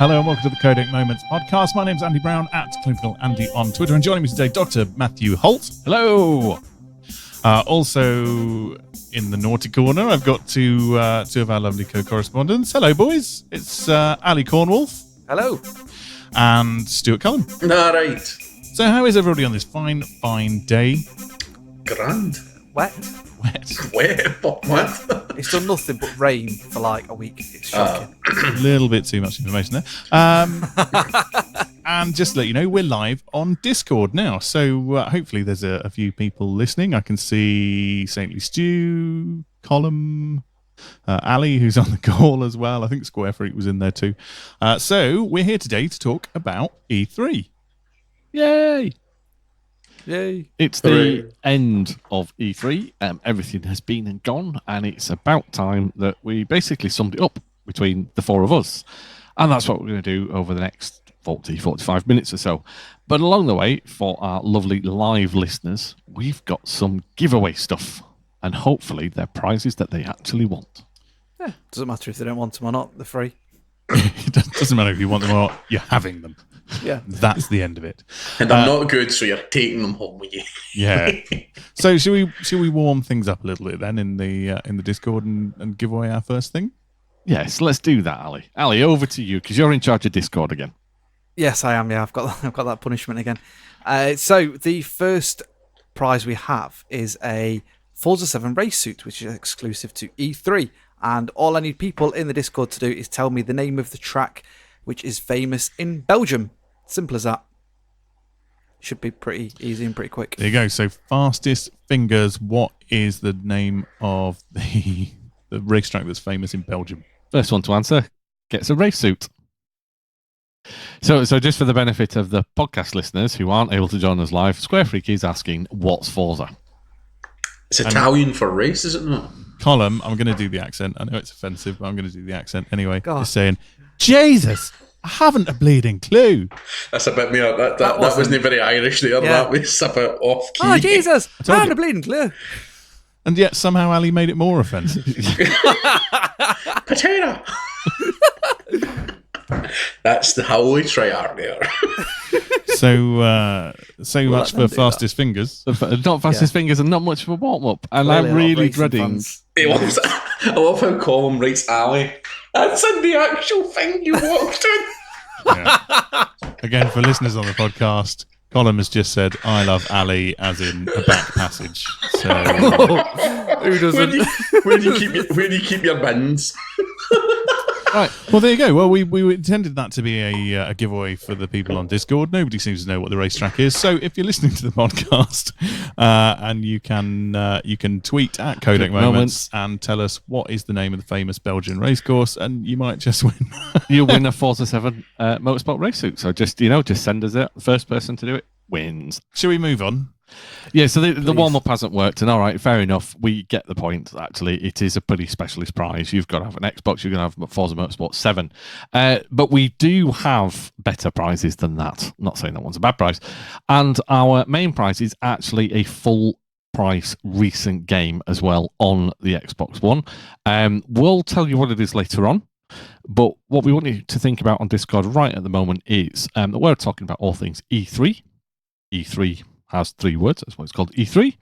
Hello and welcome to the Codec Moments Podcast. My name's Andy Brown at Clinical Andy on Twitter, and joining me today, Dr. Matthew Holt. Hello. Also in the naughty corner, I've got two of our lovely co-correspondents. Hello, boys. It's Ali Cornwolf. Hello. And Stuart Cullen. All right. So how is everybody on this fine day? Grand. Wet. Wet? What? It's done nothing but rain for like a week. It's shocking. A little bit too much information there. And just to let you know, we're live on Discord now. So hopefully there's a few people listening. I can see Saintly Stu, Colum, Ali, who's on the call as well. I think Square Freak was in there too. So we're here today to talk about E3. Yay! It's the Hooray. end of E3. Everything has been and gone, and it's about time that we basically summed it up between the four of us. And that's what we're going to do over the next 45 minutes or so. But along the way, for our lovely live listeners, we've got some giveaway stuff. And hopefully they're prizes that they actually want. Yeah, doesn't matter if they don't want them or not, they're free. It doesn't matter if you want them or not, you're having them. Yeah. That's the end of it. And I'm not good, so you're taking them home with you. Yeah. So should we warm things up a little bit then in the Discord and give away our first thing? Yes, let's do that, Ali. Ali, over to you, because you're in charge of Discord again. Yes, I am. Yeah, I've got that punishment again. So the first prize we have is a Forza 7 race suit, which is exclusive to E3. And all I need people in the Discord to do is tell me the name of the track, which is famous in Belgium. Simple as that. Should be pretty easy and pretty quick. There you go. So fastest fingers, what is the name of the racetrack that's famous in Belgium? First one to answer gets a race suit. So just for the benefit of the podcast listeners who aren't able to join us live, Square Freak is asking, what's Forza? It's Italian for race, is it not? Column, I'm going to do the accent. I know it's offensive, but I'm going to do the accent anyway. God. Just saying, Jesus, I haven't a bleeding clue. That's a bit more. That wasn't very Irish there. Yeah. That was a bit off key. Oh, Jesus! told I'm you. a bleeding clue. And yet somehow Ali made it more offensive. Potato. That's the holy triarch there. So much them for do fastest fingers. Not fastest fingers and not much of a warm-up. And Clearly I'm a lot of really racing dreading... fans. I love how Colin writes Ali. That's in the actual thing you walked in. Yeah. Again, for listeners on the podcast, Colin has just said, I love Ali, as in a back passage. So Who doesn't? Where do you keep your bins? right. Well, there you go. Well, we intended that to be a giveaway for the people on Discord. Nobody seems to know what the racetrack is. So if you're listening to the podcast, and you can tweet at Codec Moments and tell us what is the name of the famous Belgian racecourse, and you might just win. You'll win a Forza 7 motorsport race suit. So just send us it. The first person to do it wins. Shall we move on? Yeah, so the warm-up hasn't worked, and all right, fair enough. We get the point, actually. It is a pretty specialist prize. You've got to have an Xbox, you're going to have Forza Motorsport 7. But we do have better prizes than that. I'm not saying that one's a bad prize. And our main prize is actually a full-price recent game as well on the Xbox One. We'll tell you what it is later on. But what we want you to think about on Discord right at the moment is that we're talking about all things E3. E3 has 3 words. That's why it's called E3.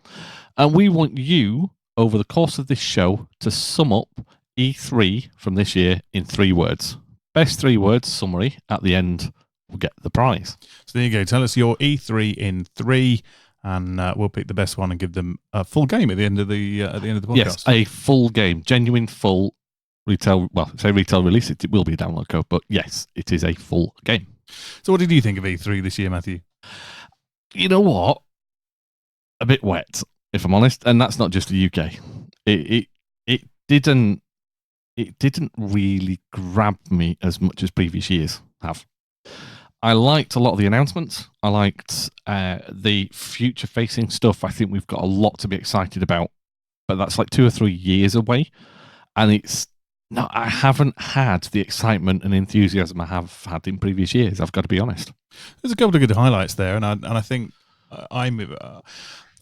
And we want you, over the course of this show, to sum up E3 from this year in 3 words. Best 3 words summary at the end will get the prize. So there you go. Tell us your E3 in 3, and we'll pick the best one and give them a full game at the end of the podcast. Yes, a full game, genuine full retail. Well, say retail release. It will be a download code, but yes, it is a full game. So what did you think of E3 this year, Matthew? You know what? A bit wet, if I'm honest, and that's not just the UK. It didn't really grab me as much as previous years have. I liked a lot of the announcements. I liked the future-facing stuff. I think we've got a lot to be excited about, but that's like 2 or 3 years away, and I haven't had the excitement and enthusiasm I have had in previous years. I've got to be honest. There's a couple of good highlights there, and I think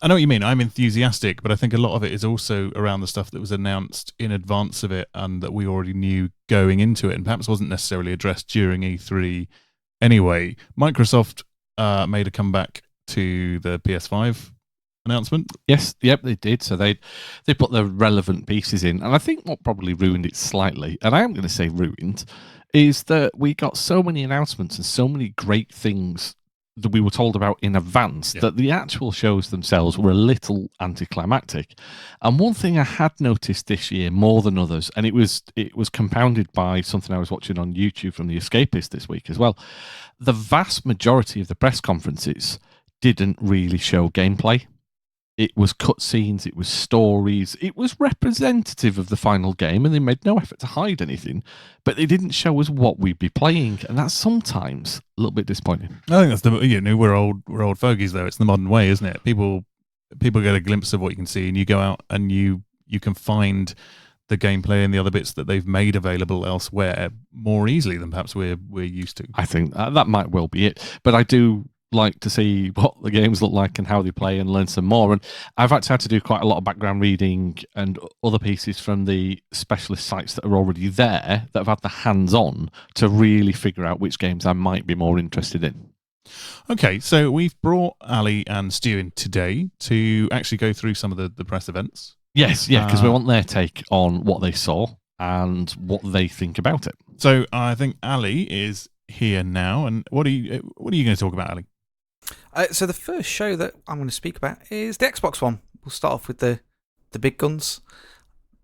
I know what you mean. I'm enthusiastic, but I think a lot of it is also around the stuff that was announced in advance of it and that we already knew going into it, and perhaps wasn't necessarily addressed during E3 anyway. Microsoft made a comeback to the PS5 announcement. Yes, yep, they did. So they put the relevant pieces in, and I think what probably ruined it slightly, and I am going to say ruined, is that we got so many announcements and so many great things that we were told about in advance that the actual shows themselves were a little anticlimactic. And one thing I had noticed this year more than others, and it was compounded by something I was watching on YouTube from The Escapist this week as well, the vast majority of the press conferences didn't really show gameplay. It was cutscenes, it was stories, it was representative of the final game, and they made no effort to hide anything, but they didn't show us what we'd be playing, and that's sometimes a little bit disappointing. I think that's we're old fogies though. It's the modern way, isn't it? People get a glimpse of what you can see, and you go out and you can find the gameplay and the other bits that they've made available elsewhere more easily than perhaps we're used to. I think that might well be it, but I do like to see what the games look like and how they play and learn some more. And I've actually had to do quite a lot of background reading and other pieces from the specialist sites that are already there that have had the hands-on to really figure out which games I might be more interested in. Okay, so we've brought Ali and Stu in today to actually go through some of the press events. Yes, yeah, because we want their take on what they saw and what they think about it. So I think Ali is here now, and what are you going to talk about, Ali? So the first show that I'm going to speak about is the Xbox One. We'll start off with the big guns.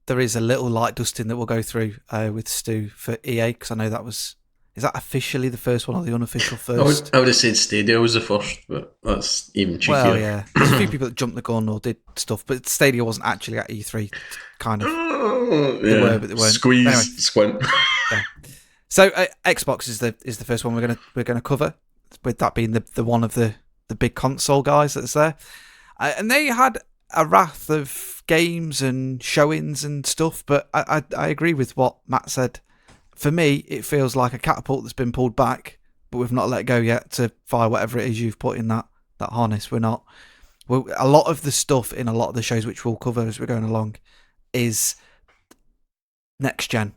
There is a little light dusting that we'll go through with Stu for EA, because I know is that officially the first one or the unofficial first? I would have said Stadia was the first, but that's even cheekier. Well, yeah. There's a few people that jumped the gun or did stuff, but Stadia wasn't actually at E3, kind of. They were, but they weren't. Squeeze, anyway. squint. Yeah. So Xbox is the first one we're gonna cover, with that being the one of the big console guys that's there, and they had a raft of games and showings and stuff. But I agree with what Matt said. For me, it feels like a catapult that's been pulled back, but we've not let go yet to fire whatever it is you've put in that harness. A lot of the stuff in a lot of the shows which we'll cover as we're going along is next gen.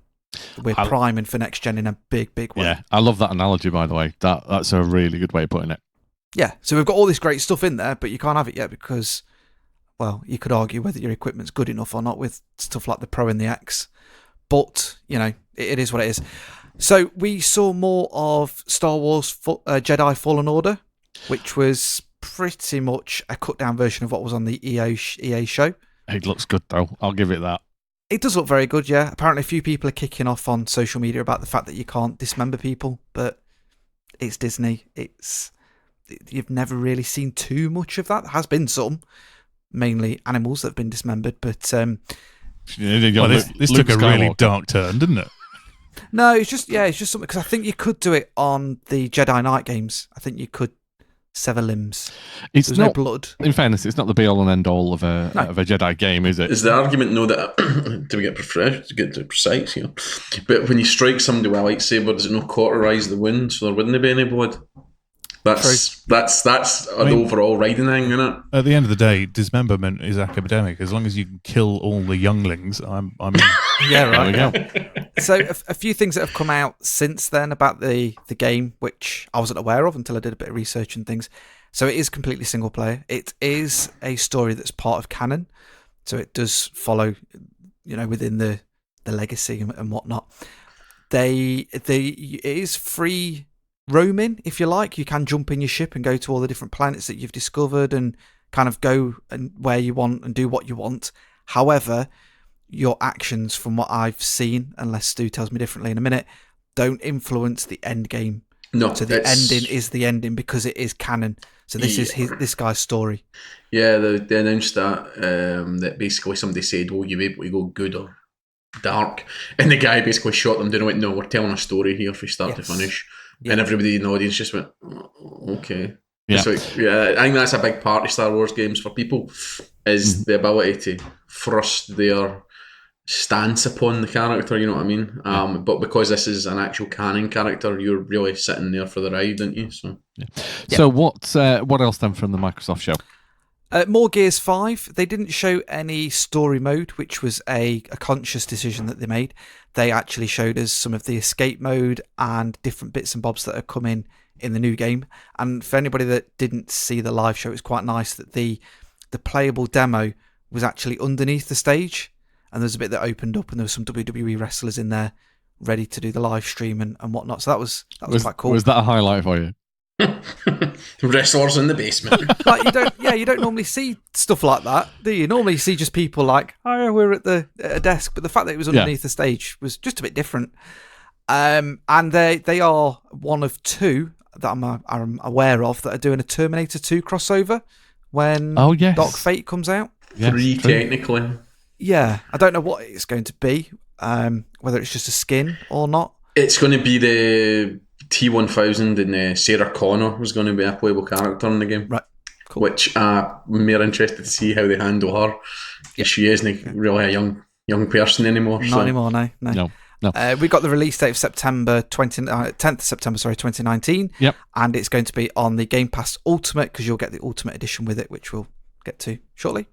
We're priming for next gen in a big way. Yeah, I love that analogy, by the way. That's a really good way of putting it. Yeah, so we've got all this great stuff in there, but you can't have it yet because, well, you could argue whether your equipment's good enough or not with stuff like the Pro and the X. But, it is what it is. So we saw more of Star Wars Jedi Fallen Order, which was pretty much a cut-down version of what was on the EA show. It looks good, though. I'll give it that. It does look very good, yeah. Apparently a few people are kicking off on social media about the fact that you can't dismember people, but it's Disney. You've never really seen too much of that. There has been some, mainly animals that have been dismembered, but this took a really dark turn, didn't it? No, it's just something, because I think you could do it on the Jedi Knight games. I think you could sever limbs. There's no blood. In fairness, it's not the be all and end all of a Jedi game, is it? Is the argument that to get precise here? But when you strike somebody with a lightsaber, does it not cauterize the wound, so there wouldn't be any blood? That's an overall riding thing, isn't it? At the end of the day, dismemberment is academic. As long as you can kill all the younglings, I'm in. Yeah, right. There we go. So a few things that have come out since then about the game, which I wasn't aware of until I did a bit of research and things. So it is completely single player. It is a story that's part of canon, so it does follow, within the legacy and whatnot. It is free roaming, if you like. You can jump in your ship and go to all the different planets that you've discovered and kind of go and where you want and do what you want. However, your actions, from what I've seen, unless Stu tells me differently in a minute, don't influence the end game. No, so the ending is the ending because it is canon. So this is this guy's story. Yeah, they announced that basically somebody said, "Will you be able to go good or dark?" And the guy basically shot them down and went, "No, we're telling a story here from start to finish." Yeah. And everybody in the audience just went, "Okay." Yeah. So, I think that's a big part of Star Wars games for people, is the ability to thrust their stance upon the character, you know what I mean? But because this is an actual canon character, you're really sitting there for the ride, aren't you? So, So what else then from the Microsoft show? More Gears 5. They didn't show any story mode, which was a conscious decision that they made. They actually showed us some of the escape mode and different bits and bobs that are coming in the new game. And for anybody that didn't see the live show, it's quite nice that the playable demo was actually underneath the stage, and there's a bit that opened up and there was some WWE wrestlers in there ready to do the live stream and whatnot. So that was quite cool. Was that a highlight for you? Wrestlers in the basement. Like you don't normally see stuff like that, do you? Normally you see just people like, oh, we're at a desk, but the fact that it was underneath the stage was just a bit different. And they are one of two that I'm aware of that are doing a Terminator 2 crossover when Doc Fate comes out. Yes, 3 technically. Yeah, I don't know what it's going to be, whether it's just a skin or not. It's going to be the T-1000 and Sarah Connor was going to be a playable character in the game. Right, cool. Which I'm more interested to see how they handle her. Yep. She isn't really a young person anymore. Not anymore, no. We got the release date of September 10th of September, 2019. Yep. And it's going to be on the Game Pass Ultimate, because you'll get the Ultimate Edition with it, which we'll get to shortly.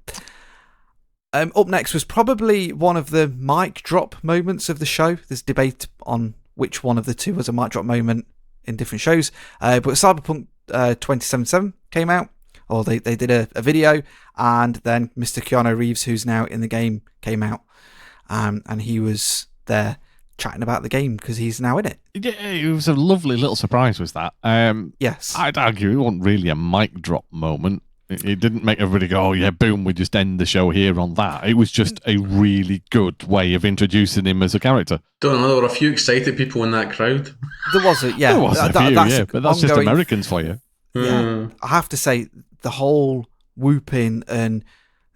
Up next was probably one of the mic drop moments of the show. There's debate on which one of the two was a mic drop moment in different shows. But Cyberpunk 2077 came out, or they did a video, and then Mr. Keanu Reeves, who's now in the game, came out. And he was there chatting about the game because he's now in it. Yeah, it was a lovely little surprise, was that? Yes. I'd argue it wasn't really a mic drop moment. It didn't make everybody go, oh yeah, boom, we just end the show here on that. It was just a really good way of introducing him as a character. Don't know, there were a few excited people in that crowd. There was it, yeah. There was a few, but that's just Americans for you. Yeah, I have to say, the whole whooping and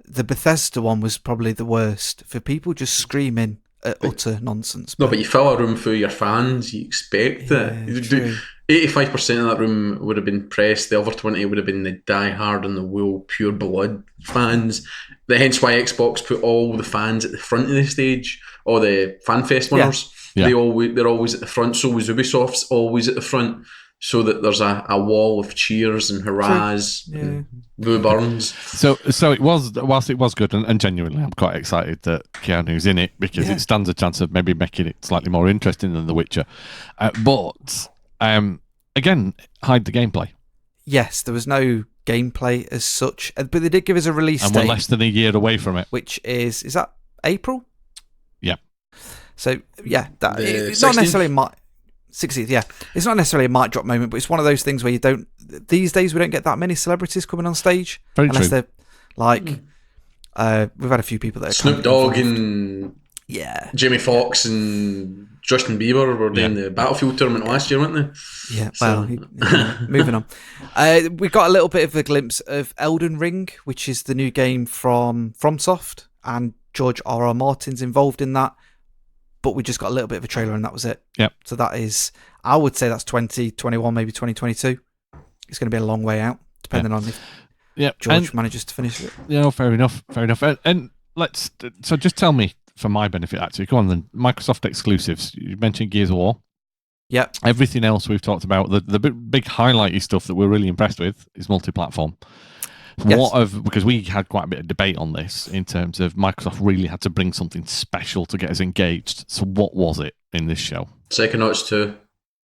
the Bethesda one was probably the worst, for people just screaming at utter nonsense. No, but you fill a room full of your fans, you expect it. 85% of that room would have been press, the other 20 would have been the die-hard and the wool, pure blood fans. Hence why Xbox put all the fans at the front of the stage, all the FanFest winners. Yeah. They're always at the front, so was Ubisoft's always at the front, so that there's a wall of cheers and hurrahs and boo burns. So it was, whilst it was good, and genuinely I'm quite excited that Keanu's in it, because it stands a chance of maybe making it slightly more interesting than The Witcher. But again, hide the gameplay. Yes, there was no gameplay as such, but they did give us a release date. And we're less than a year away from it. Which is that April? Yeah. So, yeah, it's not necessarily 60th, yeah. It's not necessarily a mic drop moment, but it's one of those things where these days we don't get that many celebrities coming on stage. Very unless true. They're like, we've had a few people that are Snoop Dogg and Jamie Foxx and Justin Bieber were doing the Battlefield tournament last year, weren't they? Yeah, well, moving on. We got a little bit of a glimpse of Elden Ring, which is the new game from FromSoft, and George R.R. Martin's involved in that. But we just got a little bit of a trailer and that was it. Yep. So that is, I would say that's 2021, maybe 2022. It's going to be a long way out, depending on if George manages to finish it. Yeah, fair enough. And so just tell me, for my benefit actually, go on then, Microsoft exclusives. You mentioned Gears of War. Yep. Everything else we've talked about, the big highlighty stuff that we're really impressed with is multi-platform. Yes. Because we had quite a bit of debate on this in terms of Microsoft really had to bring something special to get us engaged. So what was it in this show? Psychonauts 2.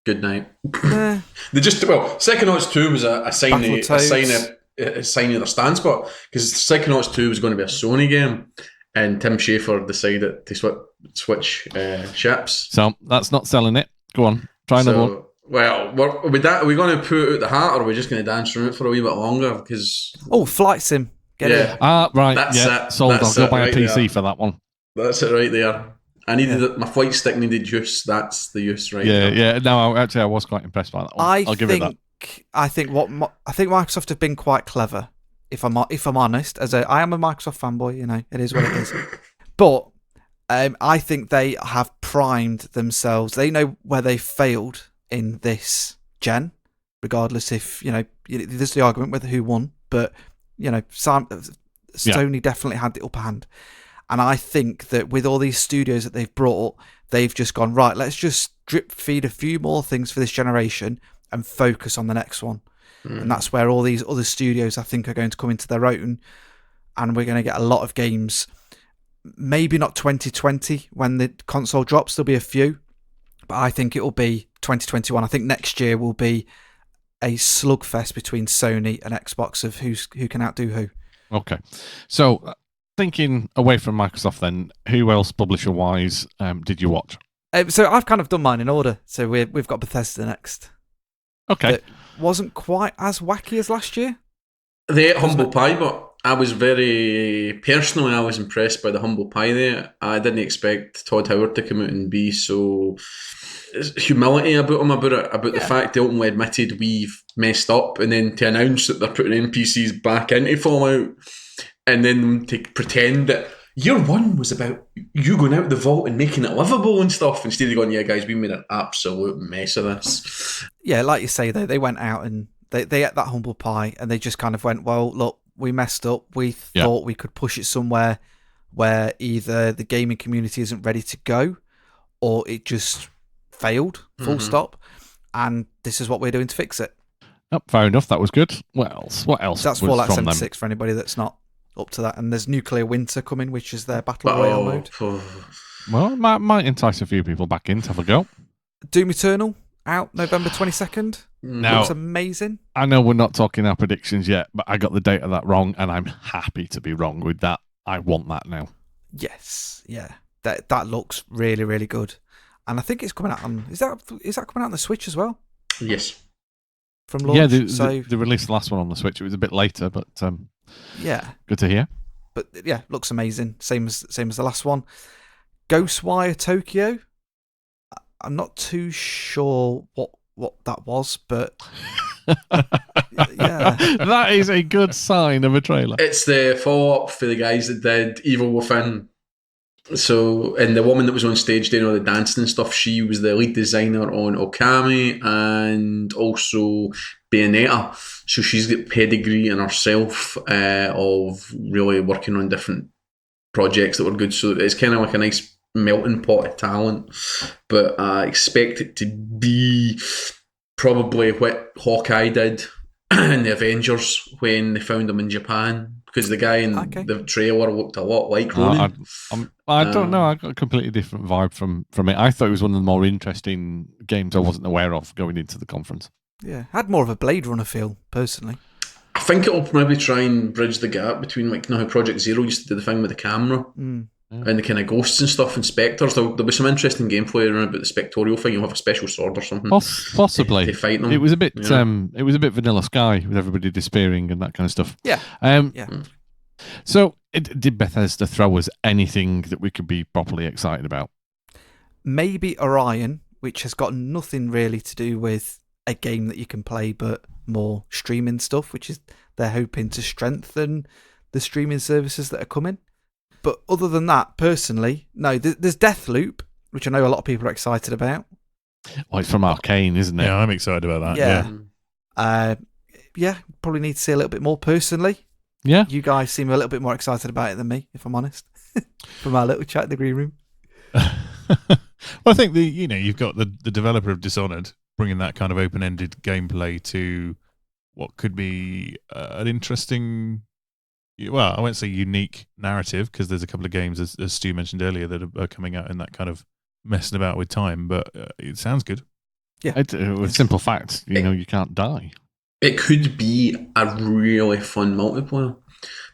Good night. Psychonauts 2 was a sign of their stance, but because Psychonauts 2 was going to be a Sony game, and Tim Schafer decided to switch ships. So that's not selling it. Go on, try another one. Well, are we going to put it out the hat, or are we just going to dance through it for a wee bit longer? Because Flight Sim. Get it. Right. That's it. Sold. That's I'll go buy a right PC there. for that one. That's it right there. I needed my flight stick needed use. That's the use right there. Yeah. No, I was quite impressed by that one. I'll give it that. I think Microsoft have been quite clever. If I'm honest, I am a Microsoft fanboy, it is what it is. But I think they have primed themselves. They know where they failed in this gen, regardless if there's the argument whether who won, but Sony definitely had the upper hand. And I think that with all these studios that they've brought, they've just gone, right, let's just drip feed a few more things for this generation and focus on the next one. And that's where all these other studios, I think, are going to come into their own. And we're going to get a lot of games. Maybe not 2020 when the console drops. There'll be a few. But I think it'll be 2021. I think next year will be a slugfest between Sony and Xbox of who can outdo who. Okay. So, thinking away from Microsoft then, who else publisher-wise did you watch? So I've kind of done mine in order. So we've got Bethesda next. Okay. That wasn't quite as wacky as last year. They ate humble pie, but I was personally impressed by the humble pie there. I didn't expect Todd Howard to come out and be so humility about him, about the fact they openly admitted we've messed up, and then to announce that they're putting NPCs back into Fallout, and then to pretend that year one was about you going out the vault and making it livable and stuff, instead of going, yeah guys, we made an absolute mess of this. Yeah, like you say, they went out and they ate that humble pie, and they just kind of went, well, look, we messed up. We thought we could push it somewhere where either the gaming community isn't ready to go, or it just failed, full stop. And this is what we're doing to fix it. Oh, fair enough. That was good. What else? That's was Fallout from 76 for anybody that's not up to that. And there's Nuclear Winter coming, which is their Battle Royale mode. Well, it might entice a few people back in to have a go. Doom Eternal, out November 22nd. Now, looks amazing. I know we're not talking our predictions yet, but I got the date of that wrong, and I'm happy to be wrong with that. I want that now. Yes, yeah. That looks really, really good. And I think it's coming out on... Is that coming out on the Switch as well? Yes. From launch? Yeah, they released the last one on the Switch. It was a bit later, but yeah, good to hear. But yeah, looks amazing. Same as the last one. Ghostwire Tokyo. I'm not too sure what that was, but yeah, that is a good sign of a trailer. It's the follow-up for the guys that did Evil Within. So, and the woman that was on stage doing all the dancing and stuff, she was the lead designer on Okami and also Bayonetta. So she's got pedigree in herself of really working on different projects that were good. So it's kind of like a nice melting pot of talent. But I expect it to be probably what Hawkeye did in the Avengers when they found him in Japan. Because the guy in the trailer looked a lot like Ronan. I don't know. I got a completely different vibe from it. I thought it was one of the more interesting games I wasn't aware of going into the conference. Yeah, had more of a Blade Runner feel, personally. I think it'll maybe try and bridge the gap between, like, you know how Project Zero used to do the thing with the camera and the kind of ghosts and stuff and spectres. There'll be some interesting gameplay around about the spectorial thing. You'll have a special sword or something. Possibly. To fight them. It was a bit Vanilla Sky with everybody despairing and that kind of stuff. Yeah. So, did Bethesda throw us anything that we could be properly excited about? Maybe Orion, which has got nothing really to do with a game that you can play, but more streaming stuff, which is they're hoping to strengthen the streaming services that are coming. But other than that, personally, no. There's Deathloop, which I know a lot of people are excited about. Well, it's from Arcane, isn't it? Yeah, I'm excited about that. Yeah. Probably need to see a little bit more personally. Yeah. You guys seem a little bit more excited about it than me, if I'm honest. From our little chat in the green room. Well, I think you've got the developer of Dishonored bringing that kind of open-ended gameplay to what could be an interesting, well, I won't say unique narrative, because there's a couple of games, as Stu mentioned earlier, that are coming out in that kind of messing about with time, but it sounds good. Yeah. With simple fact, you can't die. It could be a really fun multiplayer.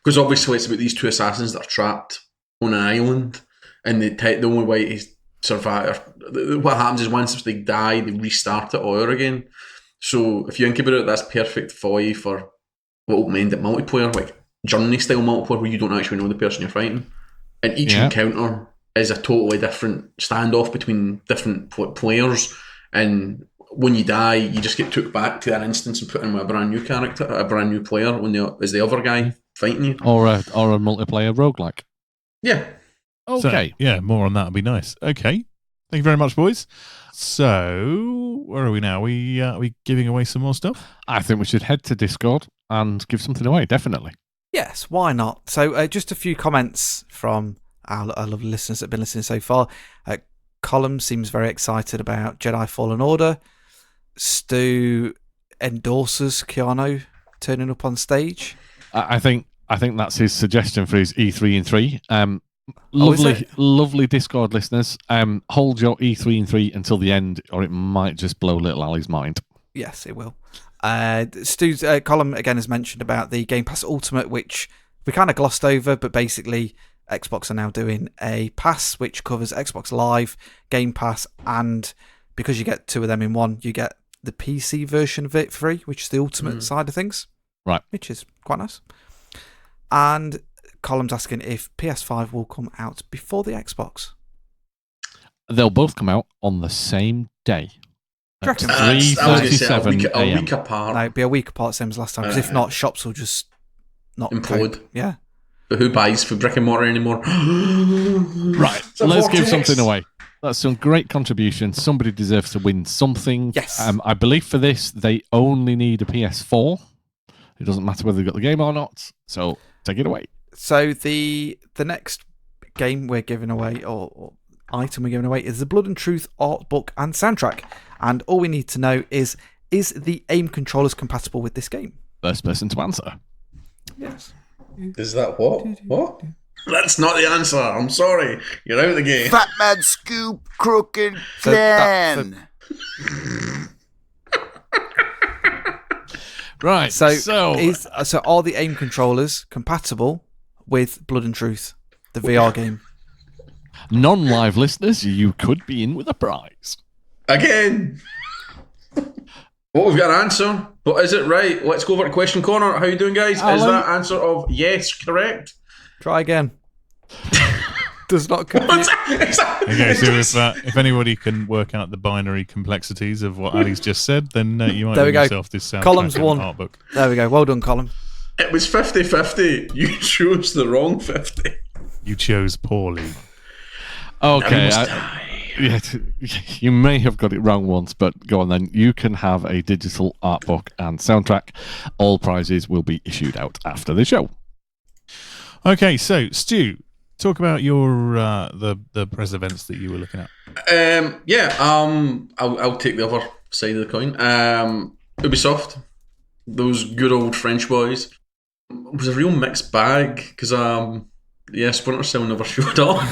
Because obviously it's about these two assassins that are trapped on an island, and the only way to survive, what happens is once they die, they restart it all over again. So if you think about it, that's perfect for you for open-ended multiplayer, like journey-style multiplayer, where you don't actually know the person you're fighting. And each encounter is a totally different standoff between different players, and when you die, you just get took back to that instance and put in with a brand new character, a brand new player, as the other guy fighting you. Or a multiplayer roguelike. Yeah. Okay. So, more on that would be nice. Okay. Thank you very much, boys. So, where are we now? Are we giving away some more stuff? I think we should head to Discord and give something away, definitely. Yes, why not? So, just a few comments from our lovely listeners that have been listening so far. Colum seems very excited about Jedi Fallen Order. Stu endorses Keanu turning up on stage. I think that's his suggestion for his E3 and 3. Lovely Discord listeners. Hold your E3 and 3 until the end, or it might just blow little Ali's mind. Yes, it will. Stu's column again has mentioned about the Game Pass Ultimate, which we kind of glossed over, but basically Xbox are now doing a pass which covers Xbox Live, Game Pass, and because you get two of them in one, you get the PC version of it free, which is the Ultimate side of things. Right. Which is quite nice. And Column's asking if PS5 will come out before the Xbox. They'll both come out on the same day. Do you reckon? I was going to say a 3:37 week apart. No, it'd be a week apart, same as last time. Because if not, shops will just not implode. cope. Yeah. But who buys for brick and mortar anymore? Right. Let's give something away. That's some great contribution. Somebody deserves to win something. Yes. I believe for this, they only need a PS4. It doesn't matter whether they've got the game or not. So take it away. So the next game we're giving away, or item we're giving away, is the Blood and Truth art book and soundtrack. And all we need to know is the aim controllers compatible with this game? First person to answer. Yes. Is that what? What? That's not the answer. I'm sorry. You're out of the game. Fat Man Scoop Crooked So Plan. Right. So are the aim controllers compatible with Blood and Truth, the VR game? Non-live listeners, you could be in with a prize. Again. Well, we've got an answer, but is it right? Let's go over to question corner. How you doing, guys? Is that answer of yes correct? Try again. Does not compute. Okay, so if anybody can work out the binary complexities of what Ali's just said, then you might win yourself this soundtrack Column's and won. art book. There we go. Well done, Colin. It was 50-50. You chose the wrong 50. You chose poorly. Okay. Yeah, you may have got it wrong once, but go on then. You can have a digital art book and soundtrack. All prizes will be issued out after the show. Okay, so Stu, talk about your the press events that you were looking at. I'll take the other side of the coin. Ubisoft, those good old French boys. It was a real mixed bag because Splinter Cell never showed up.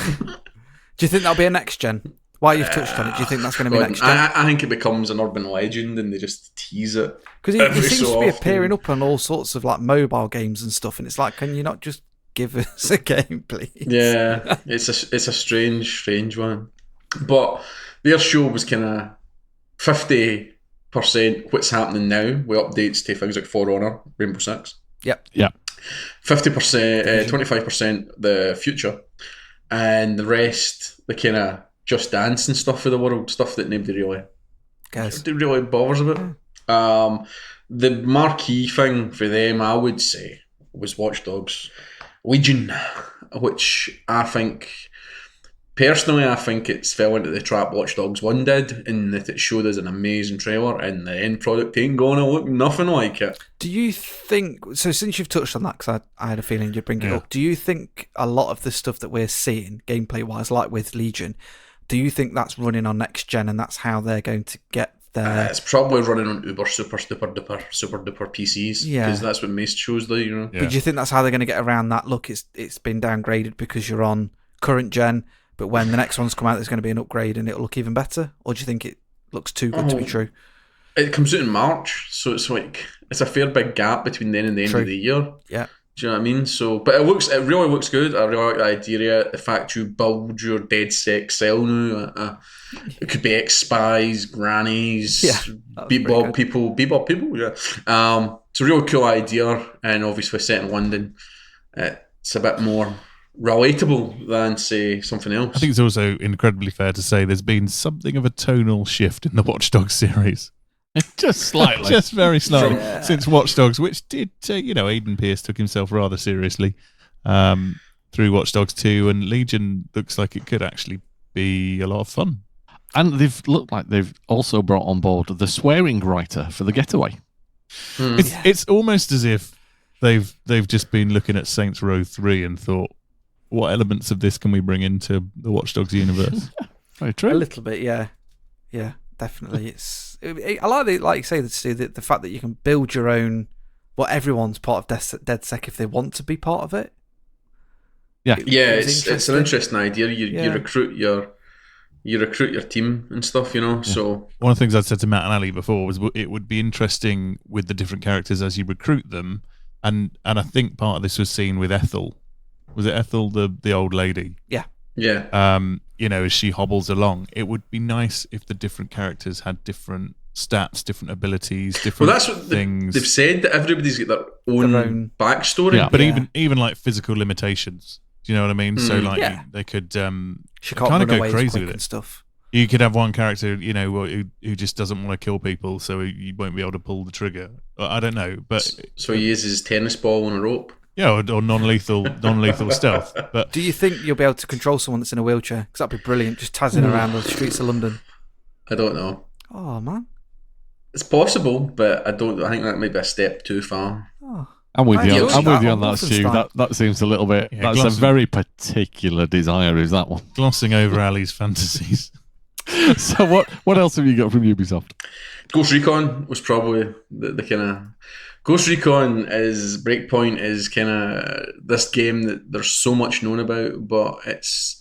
Do you think that'll be a next gen? While you've touched on it, do you think that's going to be next gen? I think it becomes an urban legend and they just tease it. Because he seems to be appearing up on all sorts of like mobile games and stuff, and it's like, can you not just give us a game, please? Yeah, it's a strange one. But their show was kind of 50% what's happening now with updates to things like For Honor, Rainbow Six. Yep. Yeah. 50%, 25% the future, and the rest the kind of Just Dance and stuff for the world, stuff that nobody really bothers about. The marquee thing for them, I would say, was Watch Dogs Legion, which I think it's fell into the trap Watch Dogs 1 did, in that it showed us an amazing trailer and the end product ain't going to look nothing like it. Do you think, so since you've touched on that, because I had a feeling you'd bring it up, do you think a lot of the stuff that we're seeing, gameplay-wise, like with Legion, do you think that's running on next gen and that's how they're going to get their... it's probably running on Uber super duper PCs, because that's what most shows do, you know. Yeah. But do you think that's how they're going to get around that? Look, it's been downgraded because you're on current gen, but when the next one's come out, there's going to be an upgrade and it'll look even better? Or do you think it looks too good to be true? It comes out in March, so it's like it's a fair big gap between then and the end of the year. Yeah. Do you know what I mean? So, but it really looks good. I really like the idea. The fact you build your dead sex cell now. It could be ex-spies, grannies, bebop people. Yeah. It's a real cool idea, and obviously set in London. It's a bit more relatable than, say, something else. I think it's also incredibly fair to say there's been something of a tonal shift in the Watch Dogs series. Just slightly. Just very slightly. Since Watch Dogs, which did, Aidan Pearce took himself rather seriously through Watch Dogs 2, and Legion looks like it could actually be a lot of fun. And they've also brought on board the swearing writer for The Getaway. It's almost as if they've just been looking at Saints Row 3 and thought, what elements of this can we bring into the Watch Dogs universe? Very true. A little bit, yeah. definitely. I like you say, Stu, the fact that you can build your own. Well, everyone's part of DedSec if they want to be part of it. Yeah, it's an interesting idea. You recruit your team and stuff, you know. Yeah. So one of the things I said to Matt and Ali before was it would be interesting with the different characters as you recruit them, and I think part of this was seen with Ethel. Was it Ethel, the old lady? Yeah. You know, as she hobbles along, it would be nice if the different characters had different stats, different abilities, different well, that's what things. They've said that everybody's got their own backstory. Yeah, but even like physical limitations. Do you know what I mean? So like they could kind of go crazy with it. Stuff. You could have one character, you know, who just doesn't want to kill people, so you won't be able to pull the trigger. I don't know, but so he uses his tennis ball on a rope. Yeah, or non-lethal stealth. But do you think you'll be able to control someone that's in a wheelchair? Because that'd be brilliant, just tazzing around the streets of London. I don't know. Oh man, it's possible, but I think that might be a step too far. Oh. I'm with you on that, Stu. That seems a little bit. Yeah, that's a very particular desire. Is that one? Glossing over Ali's fantasies. So what else have you got from Ubisoft? Ghost Recon was probably the kind of. Ghost Recon Breakpoint is kind of this game that there's so much known about, but it's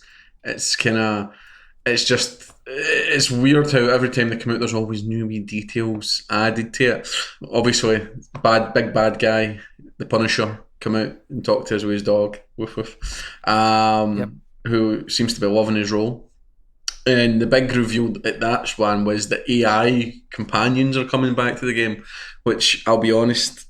weird how every time they come out there's always new wee details added to it. Obviously, big bad guy, the Punisher, come out and talk to us with his dog, who seems to be loving his role. And the big reveal at that one was that AI companions are coming back to the game, which I'll be honest,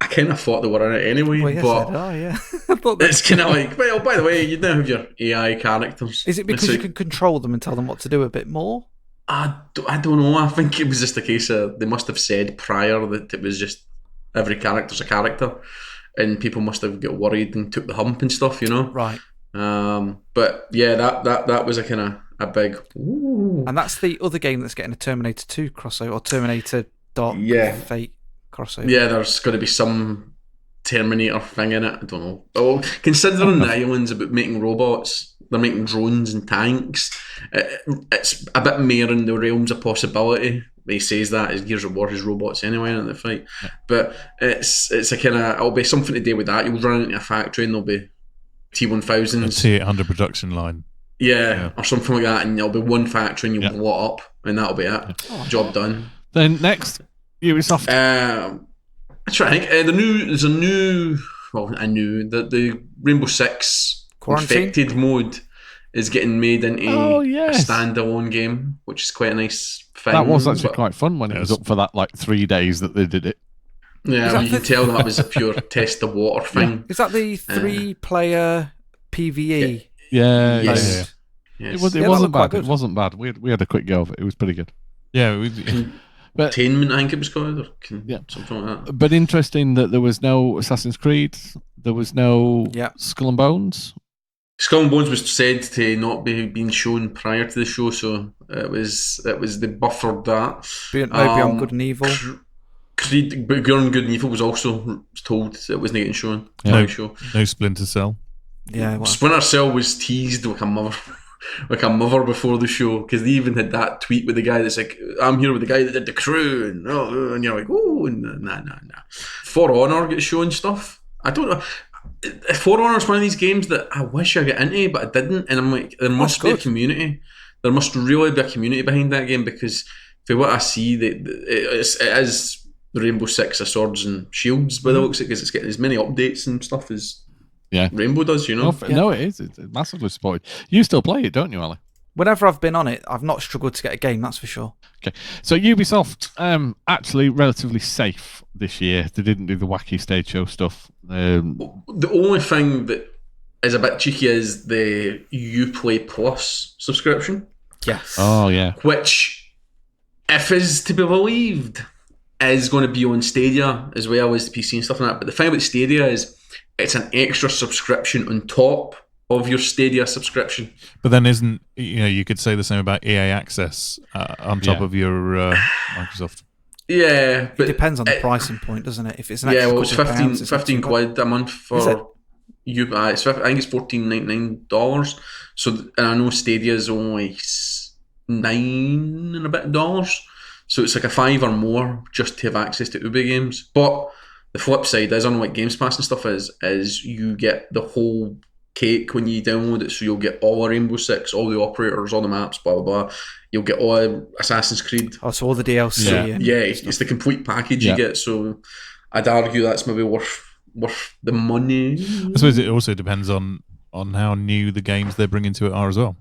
I kind of thought they were in it anyway. Well, yes, but I thought it's kind of like, well, by the way, you now have your AI characters. Is it because you can control them and tell them what to do a bit more? I don't know. I think it was just a case of they must have said prior that it was just every character's a character, and people must have got worried and took the hump and stuff, you know. Right. But yeah, that was a kind of a big. Ooh. And that's the other game that's getting a Terminator 2 crossover, or Terminator Dark Fate crossover. Yeah, there's going to be some Terminator thing in it. I don't know. Oh, considering the island's about making robots, they're making drones and tanks. It's a bit more in the realms of possibility. He says that as Gears of War has robots anyway in the fight, but it's a kind of, it'll be something to do with that. You'll run into a factory and there'll be T1000s, a T800 production line. Yeah, or something like that, and there'll be one factory and you'll blow it up, and that'll be it. Job done. Then next, Ubisoft. I'm trying to think. The Rainbow Six Quarantine? Infected mode is getting made into a standalone game, which is quite a nice thing. That was actually quite fun when it was up for that 3 days that they did it. Yeah, you can tell that was a pure test the water thing. Is that the 3-player PvE? Yeah. Yes. It wasn't bad. It wasn't bad. We had a quick go of it. It was pretty good. Yeah. But Containment, I think it was called, or something like that. But interesting that there was no Assassin's Creed. There was no Skull and Bones. Skull and Bones was said to not be being shown prior to the show, so it was they buffered that. Beyond Good and Evil. Beyond Good and Evil was also told it wasn't getting shown. No Splinter Cell. Yeah, well. Splinter Cell was teased like a mother before the show, because they even had that tweet with the guy that's like, I'm here with the guy that did the crew, and you're like, oh, nah. For Honor gets shown stuff. I don't know. For Honor is one of these games that I wish I got into, but I didn't, and I'm like, there must be a community. There must really be a community behind that game, because for what I see, it is the Rainbow Six of Swords and Shields by the looks of it, because it's getting as many updates and stuff as Rainbow does, you know. No, it is. It's massively supported. You still play it, don't you, Ali? Whenever I've been on it, I've not struggled to get a game, that's for sure. Okay, so Ubisoft actually relatively safe this year. They didn't do the wacky stage show stuff. The only thing that is a bit cheeky is the Uplay Plus subscription. Yes. Oh, yeah. Which, if is to be believed, is going to be on Stadia as well as the PC and stuff like that. But the thing about Stadia is it's an extra subscription on top of your Stadia subscription. But then you could say the same about EA Access on top of your Microsoft. Yeah, but it depends on the pricing point, doesn't it? If it's an extra it's 15 quid a month for you. I think it's $14.99. So, and I know Stadia is only $9 and a bit. So it's like a $5 or more just to have access to Ubi games. But the flip side is, unlike Games Pass and stuff, is you get the whole cake when you download it. So you'll get all the Rainbow Six, all the operators, all the maps, blah blah blah. You'll get all Assassin's Creed. Oh, so all the DLC. Yeah, it's the complete package you get. So I'd argue that's maybe worth the money. I suppose it also depends on how new the games they're bringing to it are as well.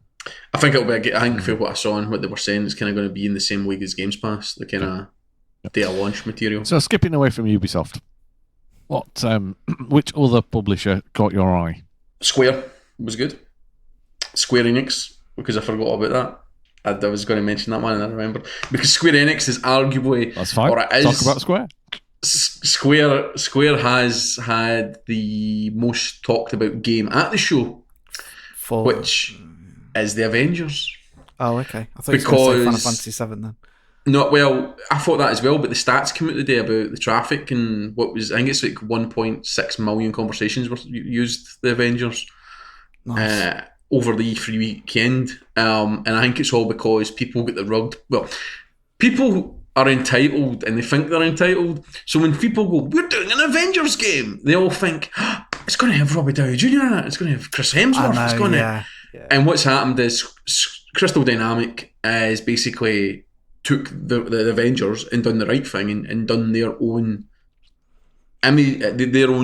I think it'll be. I think for what I saw and what they were saying, it's kind of going to be in the same league as Games Pass, the kind of data launch material. So skipping away from Ubisoft, which other publisher caught your eye? Square was good. Square Enix, because I forgot about that. I was going to mention that one and I remembered. Because Square Enix is arguably... That's fine. Or it is, talk about Square. Square has had the most talked about game at the show, which is the Avengers. Oh, okay. I thought you were going to say Final Fantasy VII then. No, well, I thought that as well, but the stats came out today about the traffic and what was, I think it's like 1.6 million conversations were used the Avengers over the E3 weekend. And I think it's all because people get the rug. Well, people are entitled and they think they're entitled. So when people go, we're doing an Avengers game, they all think, it's going to have Robbie Downey Jr. in it, it's going to have Chris Hemsworth, it's going to... Yeah. And what's happened is Crystal Dynamic is basically took the Avengers and done the right thing and done their own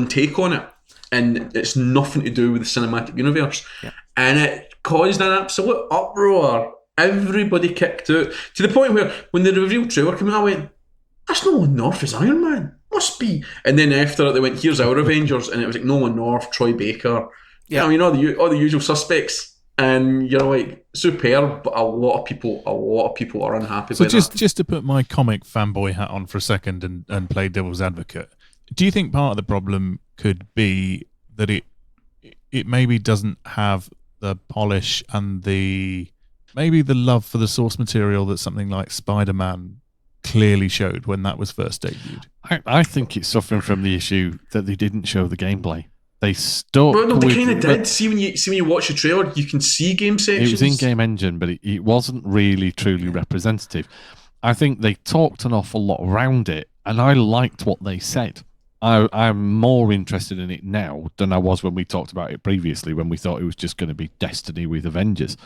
take on it, and it's nothing to do with the cinematic universe. And it caused an absolute uproar. Everybody kicked out to the point where when the reveal trailer came out, I went, that's Nolan North as Iron Man, must be. And then after it they went, here's our Avengers, and it was like Nolan North, Troy Baker, all the usual suspects. And you're like, superb, but a lot of people are unhappy with that. So just to put my comic fanboy hat on for a second and play devil's advocate, do you think part of the problem could be that it maybe doesn't have the polish and maybe the love for the source material that something like Spider-Man clearly showed when that was first debuted? I think it's suffering from the issue that they didn't show the gameplay. They stuck. Well, no, they kind of did. See when you watch the trailer, you can see game sections. It was in-game engine, but it wasn't really truly representative. I think they talked an awful lot around it, and I liked what they said. I'm more interested in it now than I was when we talked about it previously, when we thought it was just going to be Destiny with Avengers.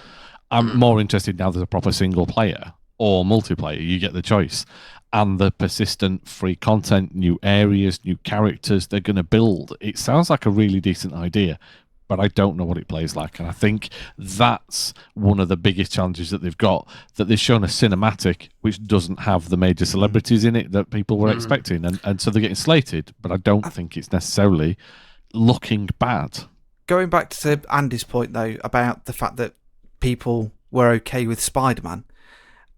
I'm more interested now there's a proper single player or multiplayer. You get the choice. And the persistent free content, new areas, new characters they're going to build. It sounds like a really decent idea, but I don't know what it plays like. And I think that's one of the biggest challenges that they've got, that they've shown a cinematic which doesn't have the major celebrities in it that people were expecting. And so they're getting slated, but I don't think it's necessarily looking bad. Going back to Andy's point, though, about the fact that people were okay with Spider-Man,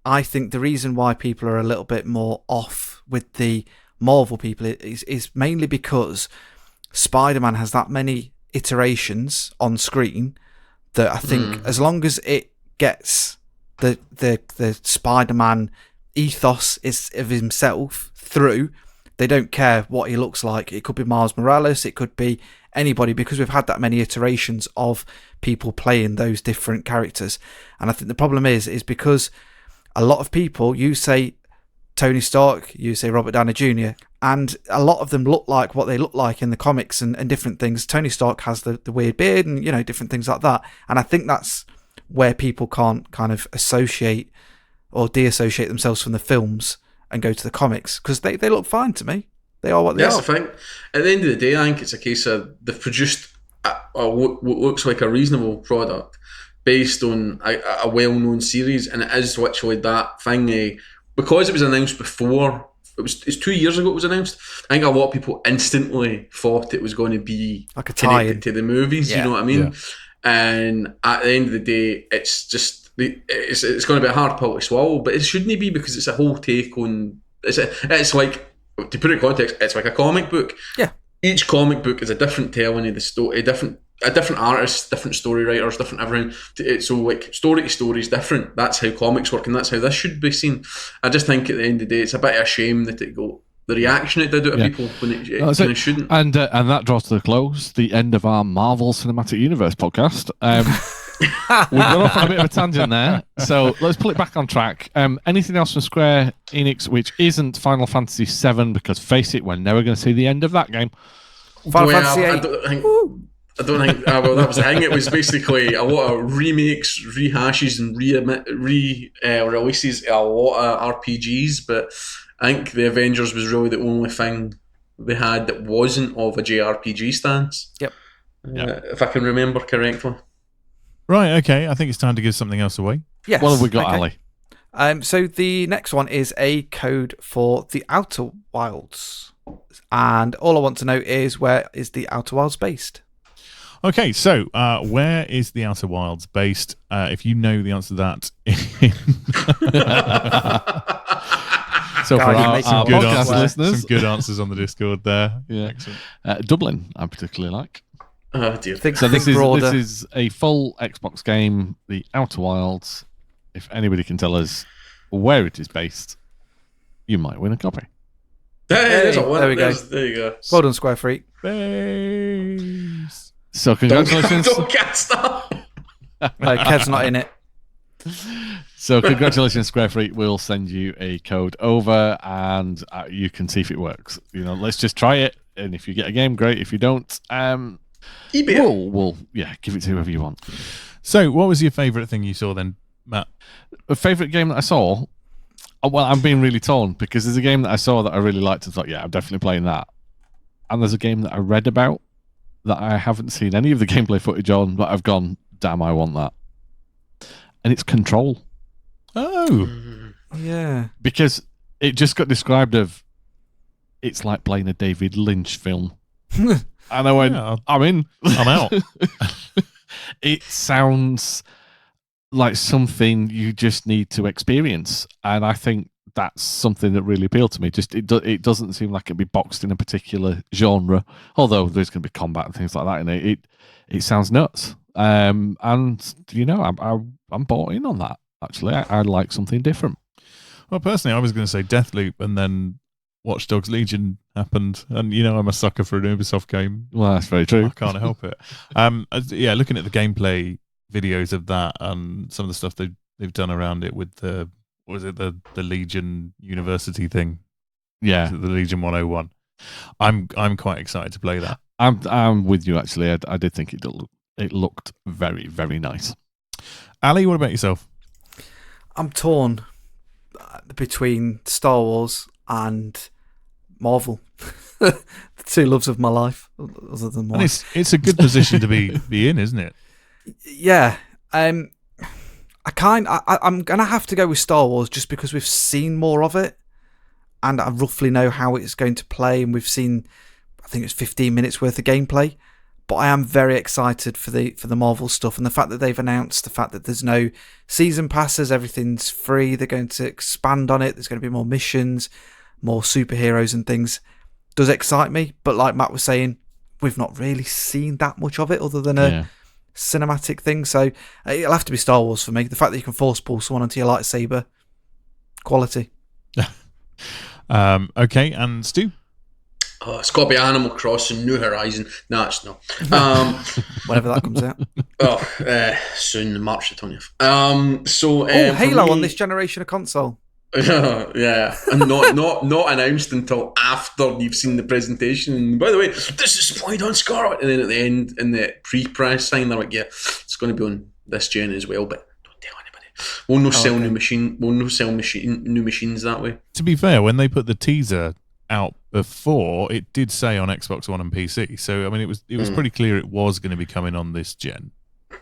I think the reason why people are a little bit more off with the Marvel people is mainly because Spider-Man has that many iterations on screen that I think as long as it gets the Spider-Man ethos of himself through, they don't care what he looks like. It could be Miles Morales, it could be anybody, because we've had that many iterations of people playing those different characters. And I think the problem is because a lot of people, you say Tony Stark, you say Robert Downey Jr., and a lot of them look like what they look like in the comics and different things. Tony Stark has the weird beard and, different things like that. And I think that's where people can't kind of associate or de-associate themselves from the films and go to the comics, because they look fine to me. They are what they are. That's the thing. At the end of the day, I think it's a case of they've produced what looks like a reasonable product based on a well-known series, and it is literally that thing. Because it was announced before, it's 2 years ago it was announced, I think a lot of people instantly thought it was going to be like a tie-in to the movies, you know what I mean? Yeah. And at the end of the day, it's just, it's going to be a hard pill to swallow, but it shouldn't be, because it's a whole take on, it's like, to put it in context, it's like a comic book. Yeah. Each comic book is a different telling of the story, a different artist, different story writers, different everything. So like story to story is different. That's how comics work, and that's how this should be seen. I just think at the end of the day, it's a bit of a shame that the reaction it did out of people when it kind of shouldn't. And that draws to the close the end of our Marvel Cinematic Universe podcast. We've gone off on a bit of a tangent there, so let's pull it back on track. Anything else from Square Enix which isn't Final Fantasy VII? Because face it, we're never going to see the end of that game. Final Well, Fantasy I VIII. don't think. Well, that was the thing. It was basically a lot of remakes, rehashes, and releases. A lot of RPGs, but I think the Avengers was really the only thing they had that wasn't of a JRPG stance. Yep. If I can remember correctly. Right, okay. I think it's time to give something else away. Yes. What have we got, okay. Ali? So the next one is a code for the Outer Wilds. And all I want to know is, where is the Outer Wilds based? Okay, so where is the Outer Wilds based? If you know the answer to that, So for God, you our make some good podcast answers, listeners, some good answers on the Discord there. Yeah. Excellent. Dublin, I particularly like. Oh dear. So this broader. is a full Xbox game, The Outer Wilds. If anybody can tell us where it is based, you might win a copy. There's a one. There we go. There you go. Well done, Square Freak. Base. So congratulations. Don't cast up. Kev's not in it. So congratulations, Square Freak. We'll send you a code over, and you can see if it works. Let's just try it, and if you get a game, great. If you don't, eBay. we'll give it to whoever you want. So, what was your favourite thing you saw then, Matt? A favorite game that I saw. Well, I'm being really torn because there's a game that I saw that I really liked and thought, yeah, I'm definitely playing that. And there's a game that I read about that I haven't seen any of the gameplay footage on, but I've gone, damn, I want that. And it's Control. Oh, Yeah. Because it just got described it's like playing a David Lynch film. And I went, yeah, I'm in. I'm out. It sounds like something you just need to experience. And I think that's something that really appealed to me. Just it doesn't seem like it'd be boxed in a particular genre, although there's going to be combat and things like that in it. It sounds nuts. And I'm bought in on that. Actually, I like something different. Well, personally, I was going to say Deathloop, and then Watch Dogs Legion happened, and I'm a sucker for an Ubisoft game. Well, that's very true. I can't help it. Looking at the gameplay videos of that and some of the stuff they've done around it with the Legion University thing. Yeah, The Legion 101. I'm quite excited to play that. I'm with you. Actually, I did think it looked very, very nice. Ali, what about yourself? I'm torn between Star Wars and Marvel. The two loves of my life, other than one. And it's a good position to be in, isn't it? Yeah. I'm gonna have to go with Star Wars just because we've seen more of it, and I roughly know how it's going to play, and we've seen, I think it's 15 minutes worth of gameplay. But I am very excited for the Marvel stuff, and the fact that they've announced the fact that there's no season passes, everything's free. They're going to expand on it. There's going to be more missions, more superheroes and things. Does excite me, but like Matt was saying, we've not really seen that much of it other than a cinematic thing. So it'll have to be Star Wars for me. The fact that you can force pull someone onto your lightsaber, quality. Okay, and Stu? Oh, it's got to be Animal Crossing, New Horizon. No, it's not. Whenever that comes out. Soon, March the 20th. Halo on this generation of console. Yeah, and not announced until after you've seen the presentation. And by the way, this is Spoiled on Scarlet. And then at the end, in the pre-press thing, they're like, yeah, it's going to be on this gen as well, but don't tell anybody. We'll not sell new machines that way. To be fair, when they put the teaser out before, it did say on Xbox One and PC. So I mean, it was pretty clear it was going to be coming on this gen.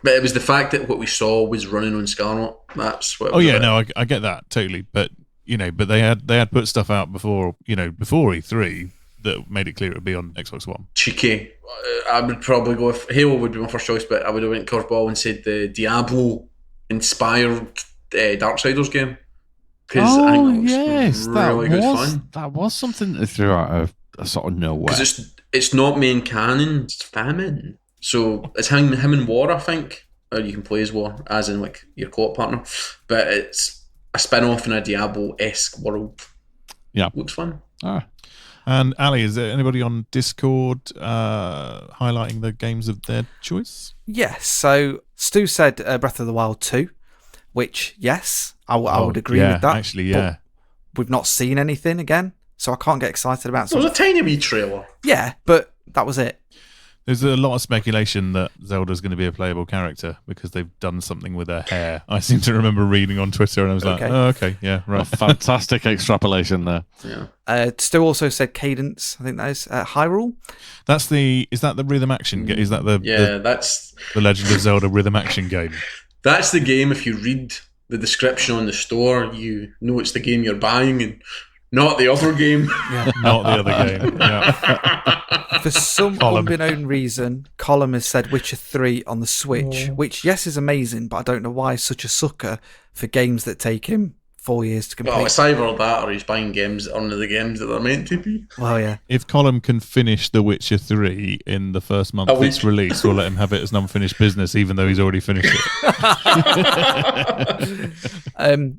But it was the fact that what we saw was running on Scarlet. That's what. I get that totally. But but they had put stuff out before E3 that made it clear it would be on Xbox One. Cheeky. I would probably go with Halo would be my first choice, but I would have went curveball and said the Diablo inspired Darksiders game. Yes, really good fun. That was something that threw out a sort of nowhere. Because it's not main canon, it's famine. So it's him and War, I think, or you can play as War, as in like your co-op partner. But it's a spin-off in a Diablo-esque world. Yeah, looks fun. And Ali, is there anybody on Discord highlighting the games of their choice? Yes, so Stu said Breath of the Wild 2, which, yes, I would agree with that. Actually, yeah. We've not seen anything again, so I can't get excited about There was something. a tiny wee trailer. Yeah, but that was it. There's a lot of speculation that Zelda's going to be a playable character because they've done something with her hair. I seem to remember reading on Twitter, and I was like, Okay. "Oh, okay, yeah, right." Fantastic extrapolation there. Yeah. Stu also said Cadence. I think that is Hyrule. Is that the rhythm action game? Is that That's the Legend of Zelda rhythm action game? the game. If you read the description on the store, you know it's the game you're buying and not the other game. Not the other game. Yeah. For some Colin. unbeknown reason, Colin has said Witcher 3 on the Switch, which, yes, is amazing, but I don't know why he's such a sucker for games that take him 4 years to complete. Well, it's either that or he's buying games that aren't the games that they're meant to be. Well, yeah. If Colin can finish The Witcher 3 in the first month of its release, we'll let him have it as an unfinished business, even though he's already finished it.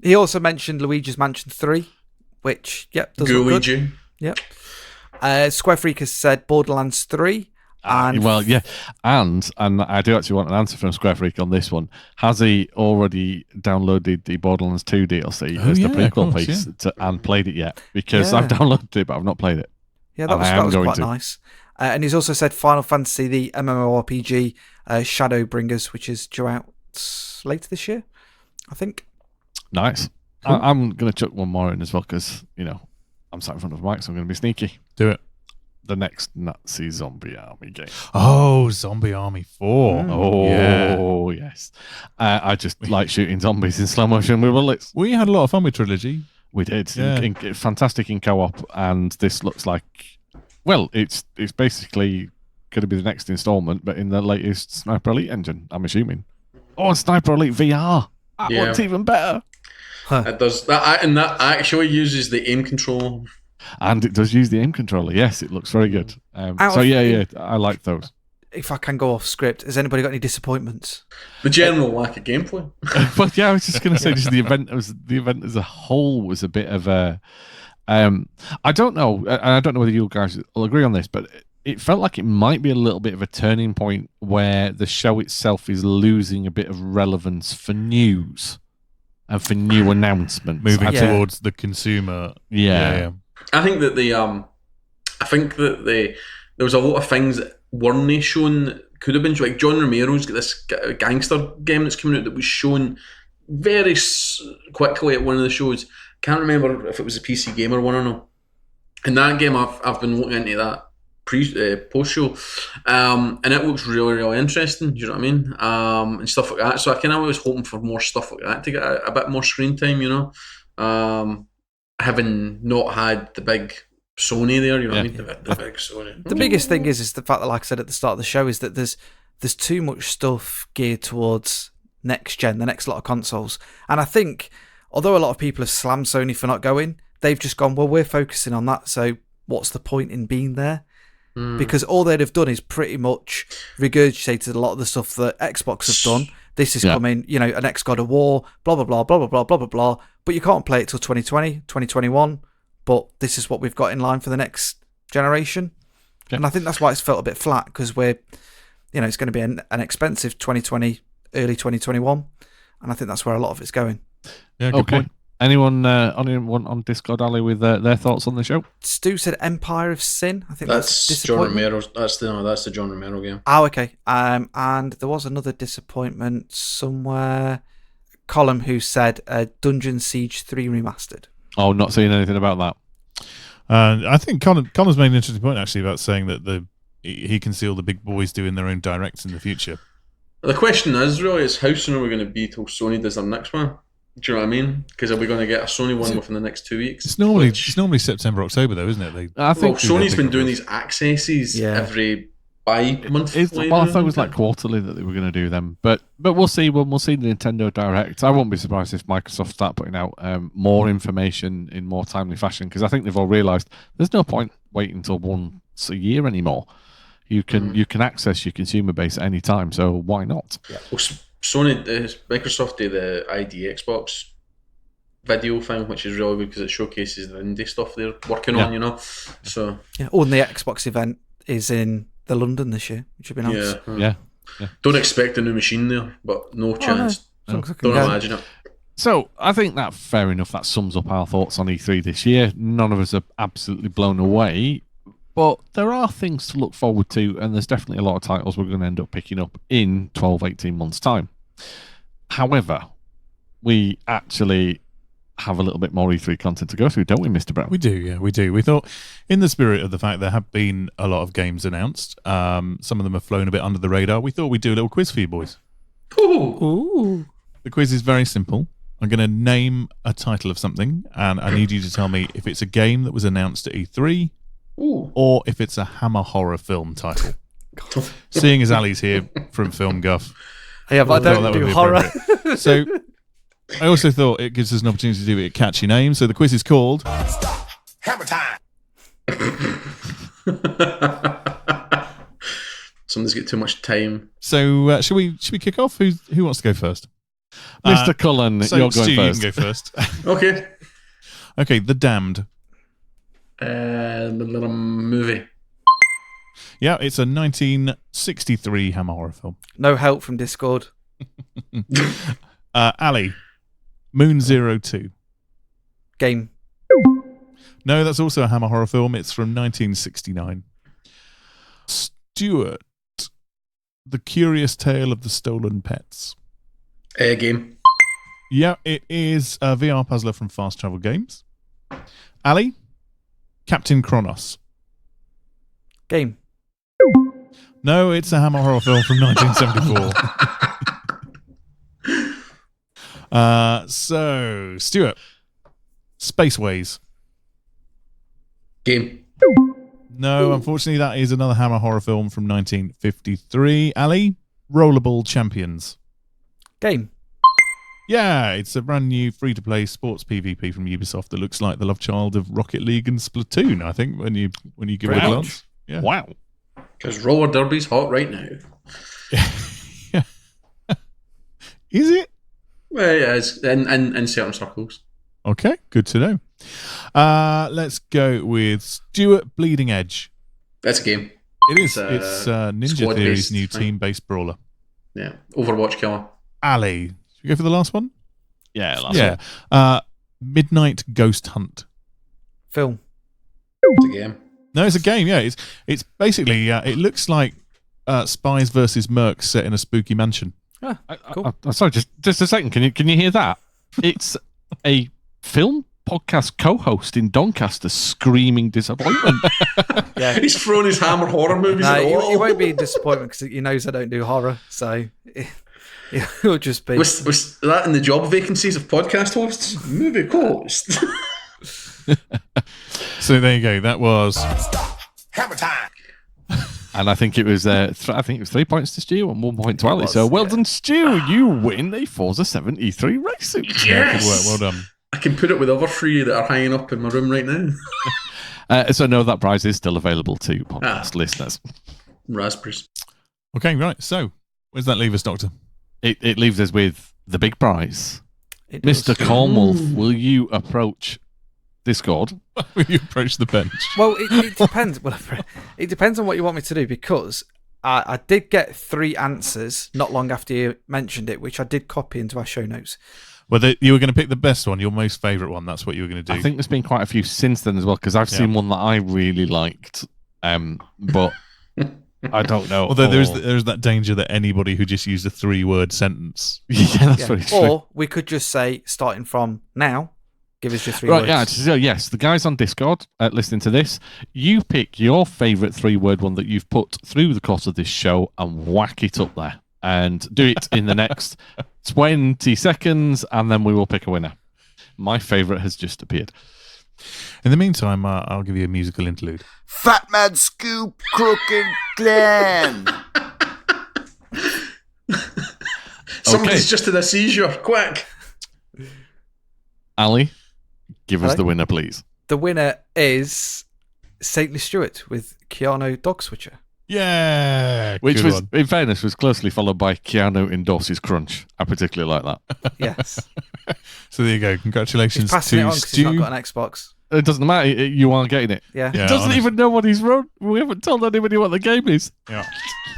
He also mentioned Luigi's Mansion 3, which, does look good. Luigi. Yep. Square Freak has said Borderlands 3. And Well, yeah, and I do actually want an answer from Square Freak on this one. Has he already downloaded the Borderlands 2 DLC as the prequel piece and played it yet? Because I've downloaded it, but I've not played it. Yeah, that was quite nice. And he's also said Final Fantasy, the MMORPG, Shadowbringers, which is due out later this year, I think. Nice. Cool. I'm going to chuck one more in as well because, I'm sat in front of the mic, so I'm going to be sneaky. Do it. The next Nazi Zombie Army game. Oh, Zombie Army 4. Oh, yes. I just like shooting zombies in slow motion with bullets. We had a lot of fun with Trilogy. We did. Yeah. Fantastic in co-op, and this looks like, well, it's basically going to be the next installment, but in the latest Sniper Elite engine, I'm assuming. Oh, Sniper Elite VR. What's even better? It does that, and that actually uses the aim control. And it does use the aim controller. Yes, it looks very good. I like those. If I can go off script, has anybody got any disappointments? The general lack of gameplay. Well, yeah, I was just going to say, just the event as a whole was a bit of a. I don't know, and I don't know whether you guys will agree on this, but it felt like it might be a little bit of a turning point where the show itself is losing a bit of relevance for news and for new announcements, moving towards the consumer. Yeah. I think that there was a lot of things that weren't shown that could have been, like John Romero's got this gangster game that's coming out that was shown very quickly at one of the shows. Can't remember if it was a PC Gamer one or not. And that game, I've been looking into that post show, and it looks really, really interesting. Do you know what I mean? And stuff like that. So I kind of was hoping for more stuff like that to get a bit more screen time. Having not had the big Sony there, you know what I mean? The big Sony. The biggest thing is the fact that, like I said at the start of the show, is that there's too much stuff geared towards next gen, the next lot of consoles. And I think, although a lot of people have slammed Sony for not going, they've just gone, well, we're focusing on that, so what's the point in being there? Because all they'd have done is pretty much regurgitated a lot of the stuff that Xbox have done. This is coming, an X God of War, blah, blah, blah, blah, blah, blah, blah, blah, blah. But you can't play it till 2020, 2021. But this is what we've got in line for the next generation. Yeah. And I think that's why it's felt a bit flat, because we're, it's going to be an expensive 2020, early 2021. And I think that's where a lot of it's going. Yeah, good point. Anyone on Discord, Ali, with their thoughts on the show? Stu said Empire of Sin. I think that's John Romero's. That's the John Romero game. Oh, okay. And there was another disappointment somewhere. Colin, who said Dungeon Siege 3 Remastered. Oh, not seeing anything about that. I think Colin's made an interesting point actually about saying that he can see all the big boys doing their own directs in the future. The question is how soon are we going to be till Sony does their next one? Do you know what I mean? Because are we going to get a Sony one within the next 2 weeks? It's normally September, October, though, isn't it? I think Sony's been doing these accesses every bi-month. I thought it was like quarterly that they were going to do them, but we'll see. We'll see the Nintendo Direct. I won't be surprised if Microsoft start putting out more information in more timely fashion, because I think they've all realised there's no point waiting until once a year anymore. You can access your consumer base at any time, so why not? Yeah. Well, Microsoft did the ID Xbox video thing, which is really good because it showcases the indie stuff they're working on, So and the Xbox event is in London this year, which would be nice. Yeah. Don't expect a new machine there, but no chance. As long as I can Don't go. imagine it. So I think that fair enough. That sums up our thoughts on E3 this year. None of us are absolutely blown away, but there are things to look forward to, and there's definitely a lot of titles we're going to end up picking up in 12, 18 months' time. However, we actually have a little bit more E3 content to go through, don't we, Mr. Brown? We do, yeah, we do. We thought, in the spirit of the fact there have been a lot of games announced, some of them have flown a bit under the radar, we thought we'd do a little quiz for you boys. Ooh. The quiz is very simple. I'm going to name a title of something, and I need you to tell me if it's a game that was announced at E3 or if it's a Hammer horror film title. Seeing as Ali's here from Film Guff. Yeah, but I thought that don't would do be horror. appropriate. So I also thought it gives us an opportunity to do it a catchy name. So the quiz is called Hammer time. Somebody's got too much time. So should we kick off? Who wants to go first? Mr. Cullen, So you're Stu, going first. you can go first. Okay. Okay, The Damned. The little movie. Yeah, it's a 1963 Hammer horror film. No help from Discord. Ali, Moon 02. Game. No, that's also a Hammer horror film. It's from 1969. Stuart, The Curious Tale of the Stolen Pets. Game. Yeah, it is a VR puzzler from Fast Travel Games. Ali, Captain Kronos. Game. No, it's a Hammer horror film from 1974. So, Stuart, Spaceways. Game. No, unfortunately, that is another Hammer horror film from 1953. Ali, Rollerball Champions. Game. Yeah, it's a brand new free-to-play sports PvP from Ubisoft that looks like the love child of Rocket League and Splatoon, I think, when you give it a Ouch. glance. Yeah. Wow. Because roller derby's hot right now. Is it? Well, yeah, it's in certain circles. Okay, good to know. Let's go with Stuart, Bleeding Edge. That's a game. It is. It's It's Ninja squad-based Theory's new thing. team-based brawler. Yeah. Overwatch killer. Ali, should we go for the last one? Yeah, last Yeah. one. Midnight Ghost Hunt. Film. It's a game. No, it's a game. Yeah, it's basically it looks like Spies versus Mercs set in a spooky mansion. Cool. Sorry, just a second. Can you hear that? It's a film podcast co-host in Doncaster screaming disappointment. Yeah. He's thrown his Hammer horror movies No, at the he wall. won't be in disappointment because he knows I don't do horror, so he'll just be. Was that in the job vacancies of podcast hosts? Movie host. So there you go. That was Hammer time. And I think it was 3 points to Stu and 1 point to Ali. was, So well yeah. done, Stu. You win a Forza 7 E3 race suit. good work. Well done. I can put it with other three that are hanging up in my room right now. So no, that prize is still available to podcast listeners. Raspberries. Okay, right. So where's that leave us, Doctor? It leaves us with the big prize. It does. Mr. Cornwall, will you approach Discord? When you approach the bench. Well, it depends. Well, it depends on what you want me to do because I did get 3 answers not long after you mentioned it, which I did copy into our show notes. Well, you were going to pick the best one, your most favourite one. That's what you were going to do. I think there's been quite a few since then as well because I've seen one that I really liked, but I don't know. Although there's that danger that anybody who just used a 3-word sentence. yeah, that's Yeah. very true. Or we could just say, starting from now, give us your 3 Right, words. yeah. So yes, the guys on Discord listening to this, you pick your favourite 3-word one that you've put through the course of this show and whack it up there. And do it in the next 20 seconds, and then we will pick a winner. My favourite has just appeared. In the meantime, I'll give you a musical interlude. Fat Mad Scoop, Crooked Glen. Somebody's just had a seizure. Quick. Ali, give us Hello? the winner, please. The winner is Saintly Stewart with Keanu Dog Switcher. Yeah, Which good was, one. in fairness, was closely followed by Keanu endorses Crunch. I particularly like that. Yes. So there you go. He's Congratulations passing it to on because he's not Stu. got an Xbox. it doesn't matter. You are getting it. Yeah. He doesn't honestly. even know what he's run. We haven't told anybody what the game is. Yeah.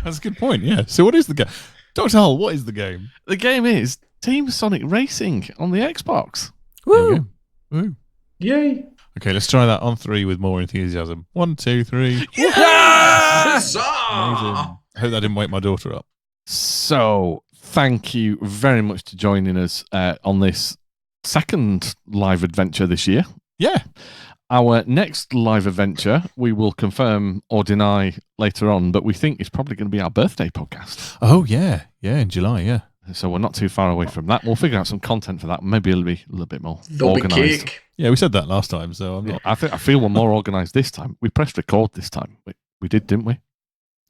That's a good point, yeah. So what is the game? Dr. Hull, what is the game? The game is Team Sonic Racing on the Xbox. There you Woo! go. Woo. Yay! Okay, let's try that on 3 with more enthusiasm. 1, 2, 3. Huzzah! Amazing. I hope that didn't wake my daughter up. So, thank you very much for joining us on this second live adventure this year. Yeah. Our next live adventure, we will confirm or deny later on, but we think it's probably going to be our birthday podcast. Oh, yeah. Yeah, in July, yeah. So we're not too far away from that. We'll figure out some content for that. Maybe it'll be a little bit more There'll be organised. cake. Yeah, we said that last time, so I'm not... I feel we're more organised this time. We pressed record this time. We did, didn't we?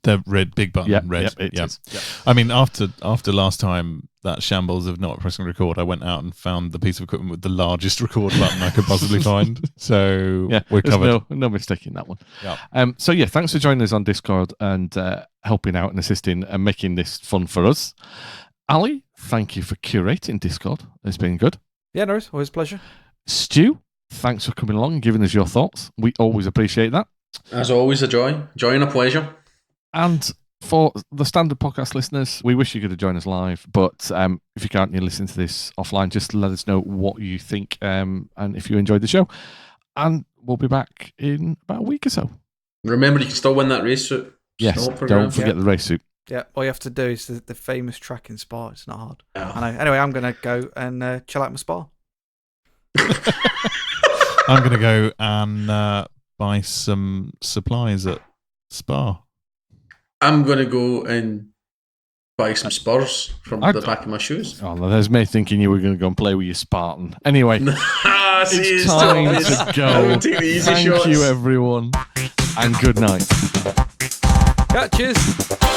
The red, big button, red. It is. Yeah. I mean, after last time, that shambles of not pressing record, I went out and found the piece of equipment with the largest record button I could possibly find. So Yeah, we're there's covered. no mistake in that one. Yeah. So yeah, thanks for joining us on Discord and helping out and assisting and making this fun for us. Ali, thank you for curating Discord. It's been good. Yeah, no, it's always a pleasure. Stu, thanks for coming along and giving us your thoughts. We always appreciate that. As always, a joy. Joy and a pleasure. And for the standard podcast listeners, we wish you could have joined us live. But if you can't, you listen to this offline. Just let us know what you think and if you enjoyed the show. And we'll be back in about a week or so. Remember, you can still win that race suit. Yes, Still up for don't grabs. forget the race suit. Yeah, all you have to do is the famous track in Spa. It's not hard. Yeah. I know. Anyway, I'm going to go and chill out my Spa. I'm going to go and buy some supplies at Spa. I'm going to go and buy some spurs from I- the back of my shoes. Oh, no, there's me thinking you were going to go and play with your Spartan. Anyway, See, it's too time obvious. to I'm go. gonna take the easy Thank shots. you, everyone, and good night. Yeah, cheers.